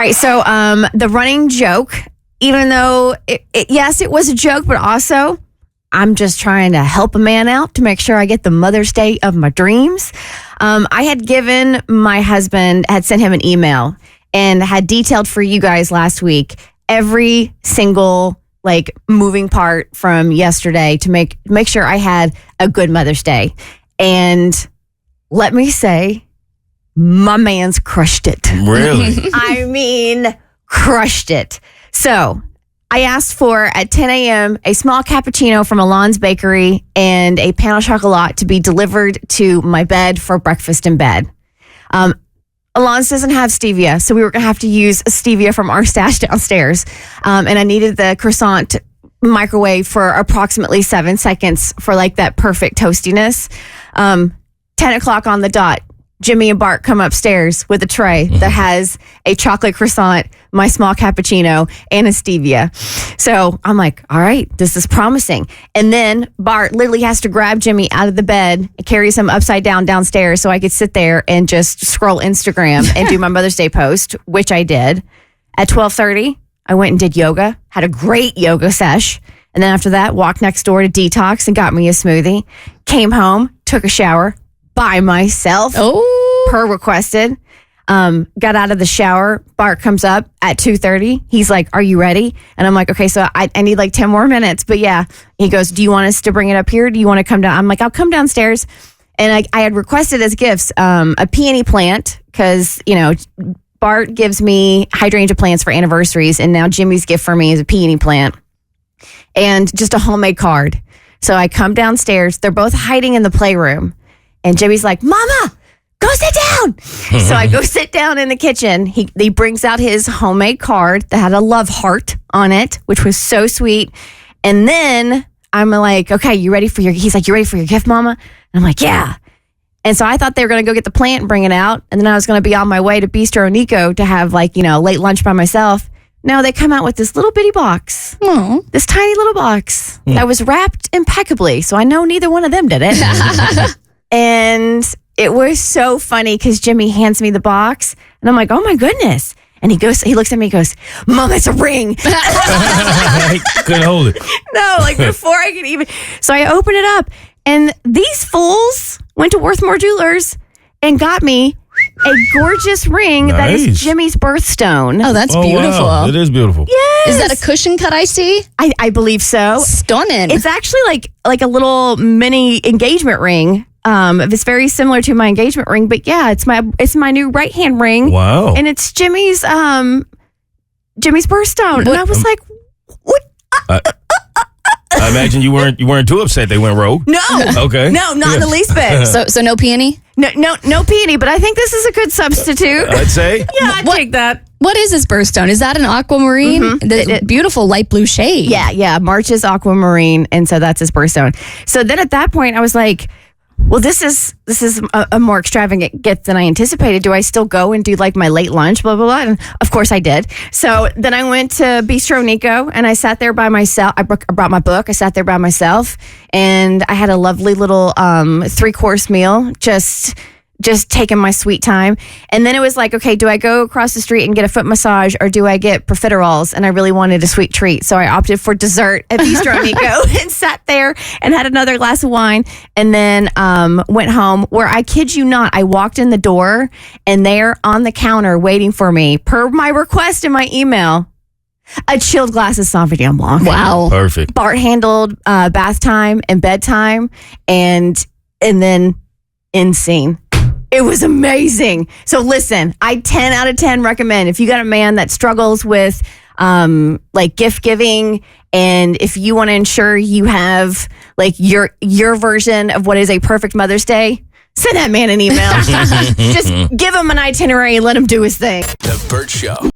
right, so the running joke, even though, yes, it was a joke, but also I'm just trying to help a man out to make sure I get the Mother's Day of my dreams. I had given my husband, had sent him an email and had detailed for you guys last week every single moving part from yesterday to make sure I had a good Mother's Day. And let me say, my man's crushed it. Really? I mean, crushed it. So I asked for, at 10 a.m., a small cappuccino from Alon's Bakery and a pain au chocolat to be delivered to my bed for breakfast in bed. Alon's doesn't have stevia, so we were going to have to use stevia from our stash downstairs. And I needed the croissant microwave for approximately 7 seconds for that perfect toastiness. 10 o'clock on the dot, Jimmy and Bart come upstairs with a tray that has a chocolate croissant, my small cappuccino, and a stevia. So I'm like, all right, this is promising. And then Bart literally has to grab Jimmy out of the bed and carries him upside down downstairs so I could sit there and just scroll Instagram and do my Mother's Day post, which I did. At 12:30, I went and did yoga, had a great yoga sesh. And then after that, walked next door to Detox and got me a smoothie. Came home, took a shower by myself, per requested. Got out of the shower. Bart comes up at 2:30. He's like, are you ready? And I'm like, okay, so I need 10 more minutes. But yeah, he goes, do you want us to bring it up here? Do you want to come down? I'm like, I'll come downstairs. And I had requested as gifts a peony plant because, Bart gives me hydrangea plants for anniversaries. And now Jimmy's gift for me is a peony plant and just a homemade card. So I come downstairs. They're both hiding in the playroom. And Jimmy's like, Mama, go sit down. So I go sit down in the kitchen. He brings out his homemade card that had a love heart on it, which was so sweet. And then I'm like, okay, he's like, you ready for your gift, Mama? And I'm like, yeah. And so I thought they were going to go get the plant and bring it out. And then I was going to be on my way to Bistro Nico to have late lunch by myself. No, they come out with this little bitty box. Aww. This tiny little box that was wrapped impeccably. So I know neither one of them did it. And it was so funny because Jimmy hands me the box and I'm like, oh my goodness. And he looks at me and goes, Mom, it's a ring. Couldn't hold it. No, before I could even. So I open it up and these fools went to Worthmore Jewelers and got me a gorgeous ring that is Jimmy's birthstone. Oh, that's beautiful. Wow. It is beautiful. Yes. Is that a cushion cut I see? I believe so. Stunning. It's actually like a little mini engagement ring. It's very similar to my engagement ring, but yeah, it's my new right hand ring. Wow. And it's Jimmy's birthstone. And I was like, what? I imagine you weren't too upset they went rogue. No. Okay. No, not in the least bit. So no peony? No peony, but I think this is a good substitute. I'd say. Yeah, I'd take that. What is this birthstone? Is that an aquamarine? Mm-hmm. The beautiful light blue shade. Yeah. March's aquamarine, and so that's his birthstone. So then at that point, I was like, well, this is a more extravagant gift than I anticipated. Do I still go and do my late lunch, blah, blah, blah? And of course I did. So then I went to Bistro Nico and I sat there by myself. I brought my book. I sat there by myself and I had a lovely little 3-course meal, just taking my sweet time. And then it was like, okay, do I go across the street and get a foot massage or do I get profiteroles? And I really wanted a sweet treat. So I opted for dessert at Bistro Nico and sat there and had another glass of wine and then went home where I kid you not, I walked in the door and there on the counter waiting for me per my request in my email, a chilled glass of Sauvignon Blanc. Wow. Perfect. Bart handled bath time and bedtime and then end scene. It was amazing. So listen, I 10 out of 10 recommend if you got a man that struggles with gift giving and if you want to ensure you have your version of what is a perfect Mother's Day, send that man an email. Just give him an itinerary and let him do his thing. The Bert Show.